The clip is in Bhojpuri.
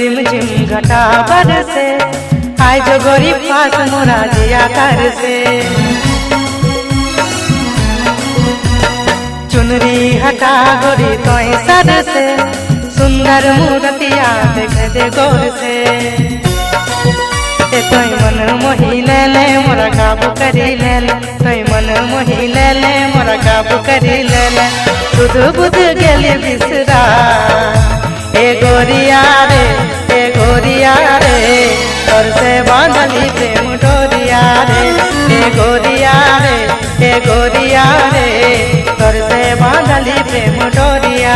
रिम झिम घटा बरसे आय जो गोरी पास मोरा जिया कर से चुनरी हटा गोरी तोय सर से सुंदर मूर्तिया देख दे गौर से तोय मन मोही ले ले मोरा काबू करी ले ले तोय मन मोही ले ले मोरा काबू करी ले ले सुध बुध गेली बिसरा ए गोरिया रे तोर से बांधली प्रेम डोरिया रे ए गोरिया रे तोर से बांधली प्रेम डोरिया